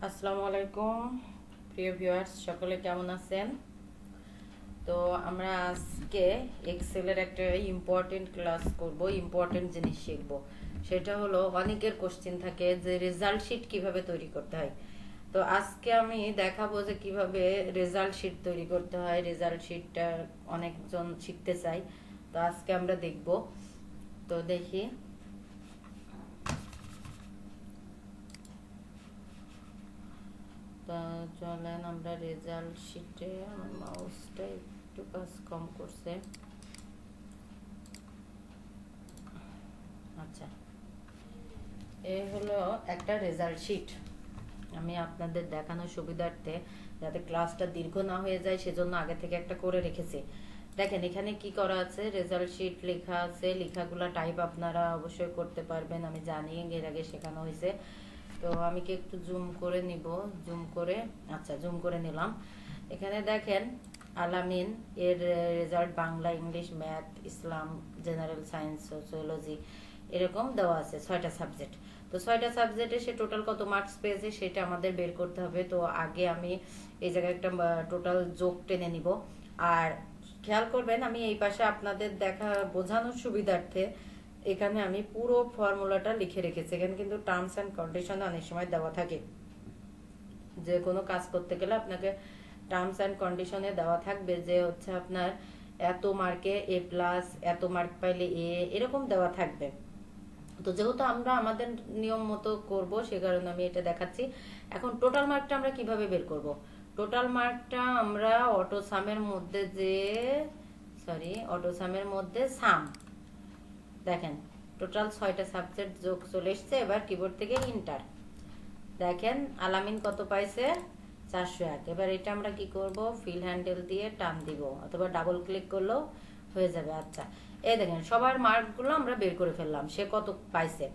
আসসালামু আলাইকুম প্রিয় ভিউয়ার্স, সকলে কেমন আছেন? তো আমরা আজকে এক্সেলের একটা ইম্পর্টেন্ট ক্লাস করব, ইম্পর্টেন্ট জিনিস শিখব। সেটা হলো অনেকের কোশ্চেন থাকে যে রেজাল্ট শিট কিভাবে তৈরি করতে হয়। তো আজকে আমি দেখাবো যে কিভাবে রেজাল্ট শিট তৈরি করতে হয়। রেজাল্ট শিটটা অনেকজন শিখতে চাই, তো আজকে আমরা দেখব। তো দেখি, তা চলেন আমরা রেজাল্ট শিটে, আমার মাউসটা একটু কাজ কম করছে। আচ্ছা, এই হলো একটা রেজাল্ট শিট। আমি আপনাদের দেখানোর সুবিধার্থে, যাতে ক্লাসটা দীর্ঘ না হয়ে যায়, সেজন্য আগে থেকে একটা করে রেখেছি। দেখেন এখানে কি করা আছে, রেজাল্ট শিট লেখা আছে। লেখাগুলা টাইপ আপনারা অবশ্যই করতে পারবেন, আমি জানি, এর আগে শেখানো হয়েছে। তো আমি কি একটু জুম করে নিব, জুম করে, আচ্ছা জুম করে নিলাম। এখানে দেখেন আলামিন এর রেজাল্ট বাংলা, ইংলিশ, ম্যাথ, ইসলাম, জেনারেল সায়েন্স, সোসিওলজি, এরকম দেওয়া আছে 6টা সাবজেক্ট। তো 6টা সাবজেক্টে সে টোটাল কত মার্কস পেয়েছে সেটা আমাদের বের করতে হবে। তো আগে আমি এই জায়গায় একটা টোটাল যোগ টেনে নিব। আর খেয়াল করবেন, আমি এই পাশে আপনাদের দেখা বোঝানোর সুবিধার্থে এখানে আমি পুরো ফর্মুলাটা লিখে রেখেছি। এখানে কিন্তু টার্মস অ্যান্ড কন্ডিশন অনেক সময় দেওয়া থাকে, যে কোনো কাজ করতে গেলে আপনাকে টার্মস অ্যান্ড কন্ডিশনে দেওয়া থাকবে যে হচ্ছে আপনার এত মার্কে এ প্লাস, এত মার্ক পাইলে এ, এরকম দেওয়া থাকবে। তো যেহেতু আমরা আমাদের নিয়ম মতো করব, সে কারণে আমি এটা দেখাচ্ছি। এখন টোটাল মার্কটা আমরা কিভাবে বের করব? টোটাল মার্কটা আমরা অটোসামের মধ্যে যে, অটোসামের মধ্যে সাম, দেখেন টোটাল 6টা সাবজেক্ট যোগ চলে এসছে। এবার কিবোর্ড থেকে ইন্টার, দেখেন আলামিন কত পাইছে, 401। এবার এটা আমরা কি করব, ফিল হ্যান্ডেল দিয়ে টান দিব, অথবা ডাবল ক্লিক করলেও হয়ে যাবে। আচ্ছা, এই দেখেন সবার মার্কগুলো আমরা বের করে ফেললাম, সে কত পাইছে।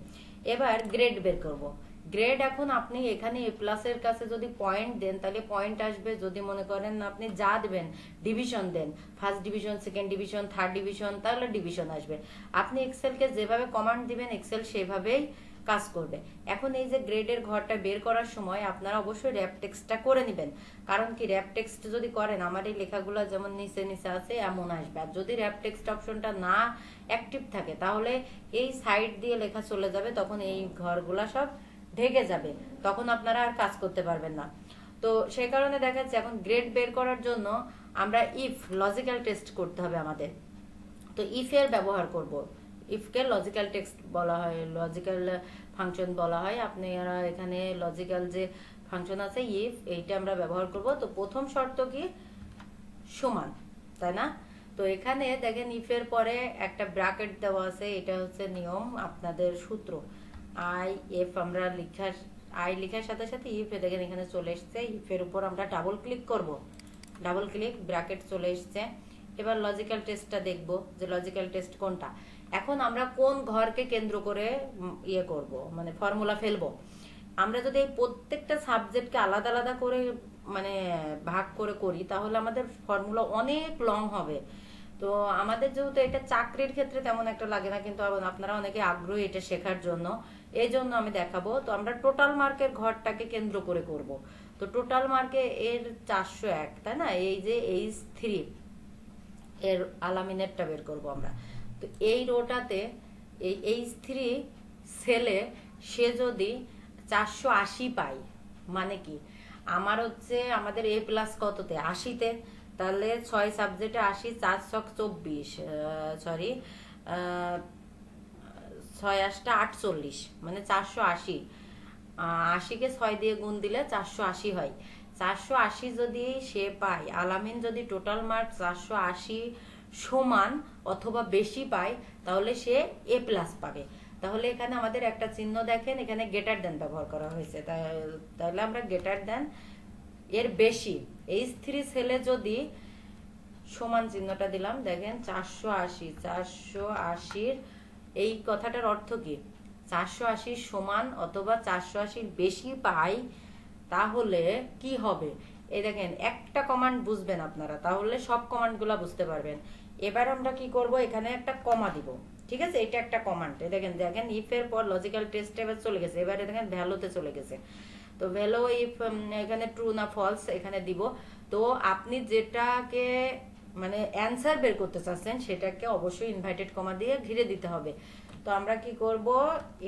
এবার গ্রেড বের করব। গ্রেড এখন আপনি এখানে এ প্লাসের কাছে যদি পয়েন্ট দেন তাহলে পয়েন্ট আসবে। যদি মনে করেন আপনি যা দেবেন, ডিভিশন দেন, first division, second division, third division, তাহলে ডিভিশন আসবে। আপনি এক্সেলকে যেভাবে কমান্ড দিবেন এক্সেল সেভাবেই কাজ করবে। এখন এই যে গ্রেডের ঘরটা বের করার সময় আপনারা অবশ্যই র্যাপ টেক্সটটা করে নেবেন। কারণ কি, র্যাপ টেক্সট যদি করেন আমার এই লেখাগুলো যেমন নিচে নিচে আছে এমন আসবে। আর যদি র্যাপ টেক্সট অপশনটা না অ্যাক্টিভ থাকে তাহলে এই সাইড দিয়ে লেখা চলে যাবে, তখন এই ঘরগুলা সব ঢেকে যাবে, তখন আপনারা আর কাজ করতে পারবেন না। তো সেই কারণে দেখা যাচ্ছে এখন গ্রেড বের করার জন্য আমরা ইফ লজিক্যাল টেস্ট করতে হবে আমাদের। তো ইফ এর ব্যবহার করব। ইফকে লজিক্যাল টেক্সট বলা হয়, লজিক্যাল ফাংশন বলা হয়। আপনারা এখানে লজিক্যাল যে ফাংশন আছে ইফ, এইটা আমরা ব্যবহার করব। তো প্রথম শর্ত কি, সমান, তাই না? তো এখানে দেখেন ইফের পরে একটা ব্র্যাকেট দেওয়া আছে, এটা হচ্ছে নিয়ম, আপনাদের সূত্র। আই এফ আমরা লেখার, আই লেখার সাথে সাথে ইফ দেখেন এখানে চলে এসছে। ইফের উপর আমরা ডাবল ক্লিক করব, ডাবল ক্লিক, ব্র্যাকেট চলে এসছে। এবার লজিক্যাল টেস্টটা দেখব যে লজিক্যাল টেস্ট কোনটা। এখন আমরা কোন ঘরকে কেন্দ্র করে ইয়ে করব, মানে ফর্মুলা ফেলবো। আমরা যদি এই প্রত্যেকটা সাবজেক্টকে আলাদা আলাদা করে মানে ভাগ করে করি তাহলে আমাদের ফর্মুলা অনেক লং হবে। তো আমাদের যেহেতু এটা চাকরির ক্ষেত্রে তেমন একটা লাগে না, কিন্তু আপনারা অনেকে আগ্রহী এটা শেখার জন্য, এই জন্য আমি দেখাবো। তো আমরা টোটাল মার্কের ঘরটাকে কেন্দ্র করে করব। তো টোটাল মার্কে এর 401, তাই না? এই যে H3 এর আলামিনেরটা বের করব আমরা। তো এই রোটাতে এই H3 সেলে সে যদি 480 পাই, মানে কি, আমার হচ্ছে আমাদের এ প্লাস কততে, 80তে, তাহলে 6 সাবজেক্টে 80, 4 ছক 24, সরি 6 8টা 48, মানে 480। 80কে 6 দিয়ে গুণ দিলে 480 হয়। 480 যদি সে পায়, আলামিন যদি টোটাল মার্ক 480 সমান অথবা বেশি পায়, তাহলে সে এ প্লাস পাবে। তাহলে এখানে আমাদের একটা চিহ্ন দেখেন, এখানে গ্রেটার দেন ব্যবহার করা হয়েছে। তাহলে আমরা গ্রেটার দেন এর বেশি, H3 সেলে যদি সমান চিহ্নটা দিলাম, দেখেন 480, 480 এই কথাটার অর্থ কি, 480 সমান অথবা 480 বেশি পাই, তাহলে কি হবে? এই দেখেন একটা কমান্ড বুঝবেন আপনারা, তাহলে সব কমান্ডগুলো বুঝতে পারবেন। এবার আমরা কি করব, এখানে একটা কমা দিব, ঠিক আছে? এটা একটা কমান্ড। দেখেন দেখেন ইফ এর পর লজিক্যাল টেস্ট এবার চলে গেছে, এবারে দেখেন ভ্যালুতে চলে গেছে। তো ভ্যালু ইফ এখানে ট্রু না ফলস এখানে দিব। তো আপনি যেটাকে মানে অ্যান্সার বের করতে চাচ্ছেন সেটাকে অবশ্যই ইনভার্টেড কমা দিয়ে ঘিরে দিতে হবে। তো আমরা কি করব,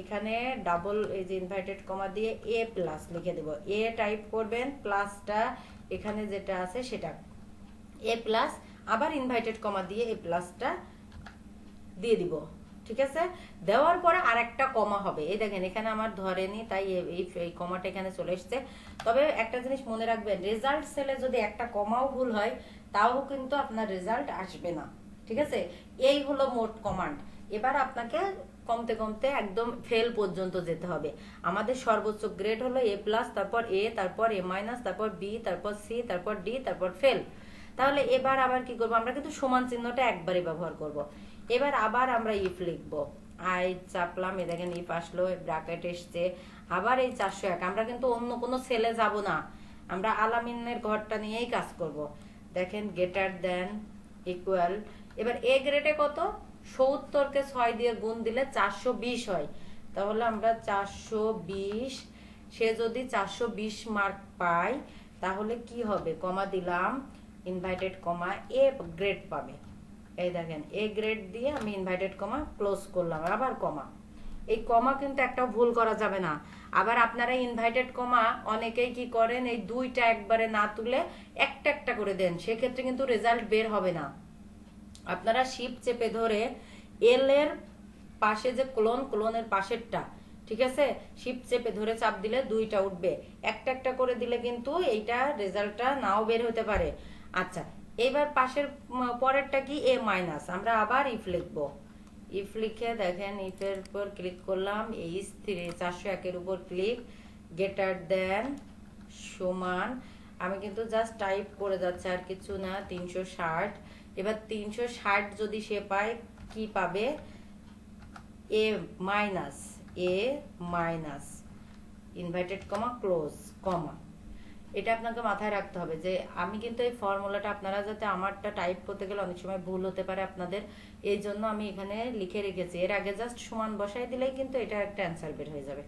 এখানে ডাবল এই যে ইনভার্টেড কমা দিয়ে এ প্লাস লিখে দেব। এ টাইপ করবেন, প্লাসটা এখানে যেটা আছে সেটা এ প্লাস, আবার ইনভার্টেড কমা দিয়ে এ প্লাসটা দিয়ে দিব। ঠিক আছে, দেওয়ার পরে আরেকটা কমা হবে। এই দেখেন এখানে আমার ধরেনি, তাই এই কমাটা এখানে চলে এসছে। তবে একটা জিনিস মনে রাখবেন, রেজাল্ট সেলে যদি একটা কমাও ভুল হয় তাও কিন্তু আপনার রেজাল্ট আসবে না। ঠিক আছে, এই হলো মোট কমান্ড। এবার আপনাকে কমতে কমতে একদম ফেল পর্যন্ত যেতে হবে। আমাদের সর্বোচ্চ গ্রেড হলো এ প্লাস, তারপর এ, তারপর এ মাইনাস, তারপর বি, তারপর সি, তারপর ডি, তারপর ফেল। তাহলে এবার আবার কি করবো, আমরা কিন্তু সমান চিহ্নটা একবারই ব্যবহার করব। এবার আবার আমরা ইফ লিখবো, আই চাপলাম, এ দেখেন ইফ আসলো, ব্র্যাকেট এসছে, আবার এই 401। আমরা কিন্তু অন্য কোনো সেলে যাব না, আমরা আলামিনের ঘরটা নিয়েই কাজ করব। দেখেন গ্রেটার দেন ইকুয়াল, এবার এ গ্রেডে কত, 70কে 6 দিয়ে গুণ দিলে 420 হয়। তাহলে আমরা 420, সে যদি 420 মার্ক পায় তাহলে কি হবে, কমা দিলাম, ইনভাইটেড কমা এ গ্রেড পাবে। এই দেখেন এ গ্রেড দিয়ে আমি ইনভাইটেড কমা ক্লোজ করলাম, আবার কমা। এই কমা কিন্তু একটা ভুল করা যাবে না। আবার আপনারা ইনভাইটেড কমা অনেকেই কি করেন, এই দুইটা একবারে না তুলে একটা একটা করে দেন, সেক্ষেত্রে কিন্তু রেজাল্ট বের হবে না। আপনারা শিফট চেপে ধরে এল এর পাশে যে কোলনের পাশেরটা, ঠিক আছে, শিফট চেপে ধরে চাপ দিলে দুইটা উঠবে, একটা একটা করে দিলে কিন্তু এইটা রেজাল্টটা নাও বের হতে পারে। আচ্ছা, এবার পাশের পরেরটা কি, এ মাইনাস, আমরা আবার ইফ লিখবো। ইফ লিখে দেখেন ইফের উপর ক্লিক করলাম, এই 401 এর উপর ক্লিক, গ্রেটার দেন সমান, আমি কিন্তু জাস্ট টাইপ করে যাচ্ছে আর কিছু না, 360। এবার 360 যদি সে পায়, কি পাবে, A minus, A minus inverted comma close comma. এটা আপনাকে মাথায় রাখতে হবে যে আমি কিন্তু এই ফর্মুলাটা, আপনারা যাতে, আমারটা টাইপ করতে গেলে অনেক সময় ভুল হতে পারে আপনাদের, এই জন্য আমি এখানে লিখে রেখেছি। এর আগে জাস্ট সমান বসাই দিলেই কিন্তু এটা একটা অ্যান্সার বের হয়ে যাবে।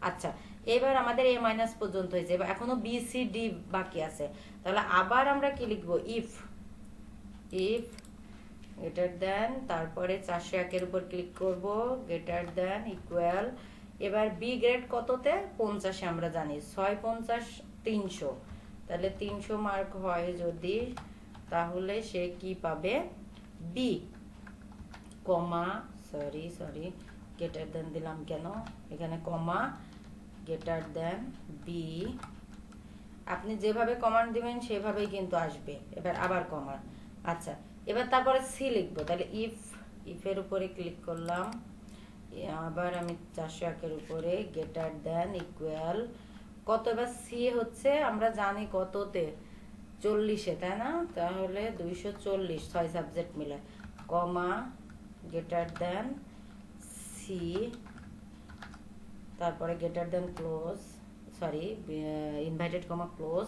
আচ্ছা, এবার আমাদের এ মাইনাস পর্যন্ত হয়েছে, এবার এখনো বি সি ডি বাকি আছে। তাহলে আবার আমরা কি লিখবো, ইফ গ্রেটার দেন, তারপরে 401 এর উপর ক্লিক করব, গ্রেটার দেন ইকুয়াল। এবার বি গ্রেড কততে, 50, আমরা জানি 6 50 300, তাহলে 300 মার্ক হয় যদি, তাহলে সে কি পাবে, B comma, sorry greater than দিলাম কেন, এখানে কমা, গ্রেটার দেন বি। আপনি যেভাবে কমান্ড দিবেন সেভাবেই কিন্তু আসবে। এবার আবার কমা। আচ্ছা, এবার তারপরে সি লিখবো, তাহলে ইফের উপরে ক্লিক করলাম, আবার আমি 401 এর উপরে, গ্রেটার দেন ইকুয়াল কত, এবার সি হচ্ছে আমরা জানি কততে, 40-এ, তাই না, তাহলে 240, 6 সাবজেক্ট মিলে, কমা, গ্রেটার দেন সি, তারপরে greater than close, sorry invited comma close,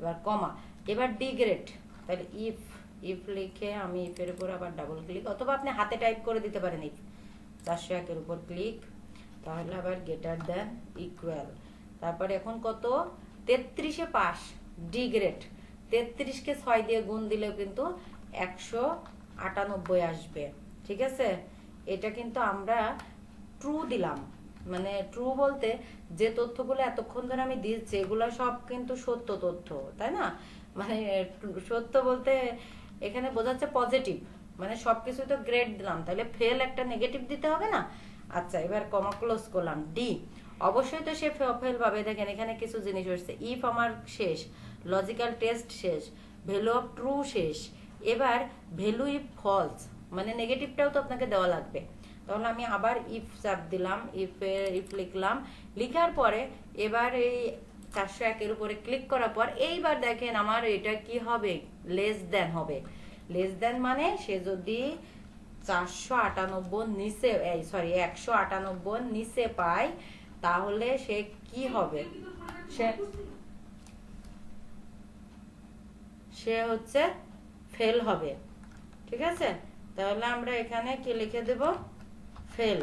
এবার কমা। এবার ডি গ্রেড, তাহলে ইফ লিখে আমি ইফের উপর আবার ডাবল ক্লিক, অথবা আপনি হাতে টাইপ করে দিতে পারেন, ইফ 401 এর উপর ক্লিক, তাহলে আবার গ্রেটার দেন ইকুয়াল, তারপরে এখন কত, 33-এ পাস, ডি গ্রেড, 33-কে 6 দিয়ে গুণ দিলেও কিন্তু 198 আসবে। ঠিক আছে, এটা কিন্তু আমরা ট্রু দিলাম, মানে ট্রু বলতে যে তথ্যগুলো এতক্ষণ ধরে আমি দিচ্ছি এগুলো সব কিন্তু সত্য তথ্য, তাই না, মানে সত্য বলতে এখানে বোঝাচ্ছে পজিটিভ, মানে সবকিছু তো গ্রেড দিলাম, তাহলে ফেল একটা নেগেটিভ দিতে হবে না। আচ্ছা, এবার কমা ক্লোজ করলাম, ডি, অবশ্যই তো সে ফেল পাবে। দেখেন এখানে কিছু জিনিস হচ্ছে, ইফ আমার শেষ, লজিক্যাল টেস্ট শেষ, ভ্যালু অফ ট্রু শেষ, এবার ভ্যালু ইফ ফলস, মানে নেগেটিভটাও তো আপনাকে দেওয়া লাগবে। তাহলে আমি আবার ইফ চাপ দিলাম, ইফ লিখলাম, লিখার পরে এবার এই 401 এর উপরে ক্লিক করার পর এইবার দেখেন আমার এটা কি হবে, লেস দেন হবে। লেস দেন মানে সে যদি 498 নিচে, এই সরি 198 নিচে পায় তাহলে সে কি হবে, সে হচ্ছে ফেল হবে। ঠিক আছে, তাহলে আমরা এখানে কি লিখে দেব, ফেল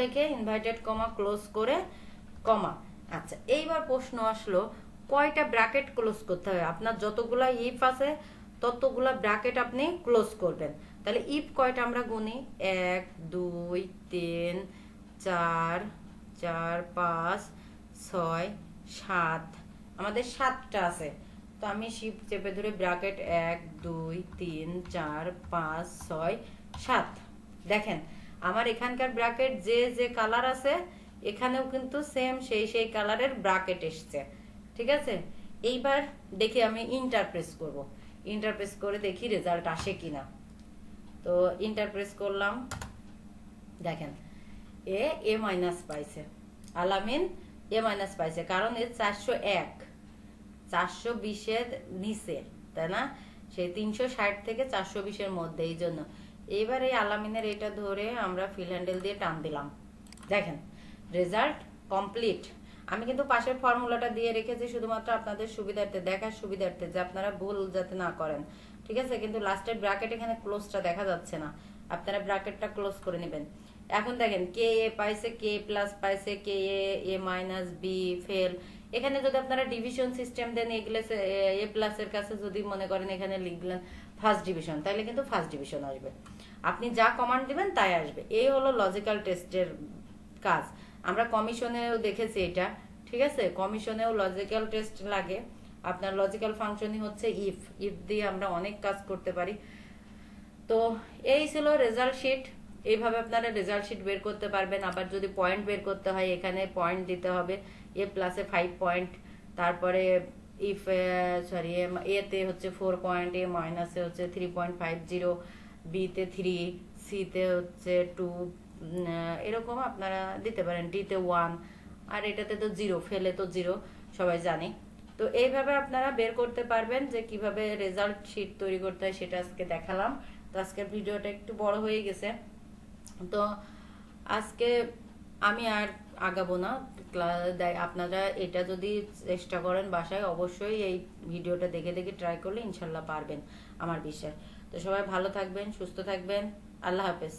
লিখে ইনভাইটেড কমা ক্লোজ করে কমা। আচ্ছা, এইবার প্রশ্ন আসলো কয়টা ব্র্যাকেট ক্লোজ করতে হবে। আপনার যতগুলা ইফ আছে ততগুলা ব্র্যাকেট আপনি ক্লোজ করবেন। তাহলে ইফ কয়টা আমরা গুনি, 1 2 3 4 4 5 6 7, আমাদের 7টা আছে। তো আমি শিফট চেপে ধরে ব্র্যাকেট 1 2 3 4 5 6 7, দেখেন আমার এখানকার ব্র্যাকেট যে যে কালার আছে এখানেও কিন্তু সেম সেই কালারের ব্র্যাকেট এসছে, ঠিক আছে। এইবার দেখি আমি ইন্টারপ্রেস করব, ইন্টারপ্রেস করে দেখি রেজাল্ট আসে কিনা। তো ইন্টারপ্রেস করলাম, দেখেন এ মাইনাস পাইছে, আলামিন এ মাইনাস পাইছে, কারণ এর 401 420-এর নিচে, তাই না, সেই 360 থেকে 420-এর মধ্যে, এই জন্য এইবার এই আলামিনের এটা ধরে আমরা ফিল হ্যান্ডেল দিয়ে টান দিলাম, দেখেন রেজাল্ট কমপ্লিট। আমি কিন্তু পাশের ফর্মুলাটা দিয়ে রেখেছি শুধুমাত্র আপনাদের সুবিধার্থে, দেখার সুবিধার্থে, যে আপনারা ভুল যাতে না করেন, ঠিক আছে। কিন্তু লাস্টের ব্র্যাকেট এখানে ক্লোজটা দেখা যাচ্ছে না, আপনারা ব্র্যাকেটটা ক্লোজ করে নেবেন। এখন দেখেন কে এ পাইছে, কে প্লাস পাইছে, কে এ মাইনাস বি ফেল। এখানে যদি আপনারা ডিভিশন সিস্টেম দেন, এগুলো এ প্লাস এর কাছে যদি মনে করেন এখানে লিখলেন ফার্স্ট ডিভিশন, তাহলে কিন্তু ফার্স্ট ডিভিশন আসবে। আপনি যা কমান্ড দিবেন তাই আসবে। এই হলো লজিক্যাল টেস্টের কাজ। আমরা কমিশনেও দেখেছি এটা, ঠিক আছে। কমিশনেও লজিক্যাল টেস্ট লাগে। আপনার লজিক্যাল ফাংশনই হচ্ছে ইফ, ইফ দিয়ে আমরা অনেক কাজ করতে পারি। তো এই ছিল রেজাল্ট শিট। এইভাবে আপনারা রেজাল্ট শিট বের করতে পারবেন। আবার যদি পয়েন্ট বের করতে হয়, এখানে পয়েন্ট দিতে হবে, এ প্লাসে 5 পয়েন্ট, তারপরে ইফ সরি এ তে হচ্ছে 4 পয়েন্ট, এ মাইনাসে হচ্ছে 3.50, বি তে 3, সি তে হচ্ছে 2, এরকম আপনারা দিতে পারেন, ডি তে 1, আর এটাতে তো 0, ফেলে তো 0, সবাই জানে। তো এইভাবে আপনারা বের করতে পারবেন যে কিভাবে রেজাল্ট শিট তৈরি করতে হয়, সেটা আজকে দেখালাম। তো আজকের ভিডিওটা একটু বড় হয়ে গেছে, তো আজকে আমি আর আগাবো না। আপনারা এটা যদি চেষ্টা করেন বাসায়, অবশ্যই এই ভিডিওটা দেখে দেখে ট্রাই করলে ইনশাল্লাহ পারবেন, আমার বিশ্বাস। তো সবাই ভালো থাকবেন, সুস্থ থাকবেন, আল্লাহ হাফেজ।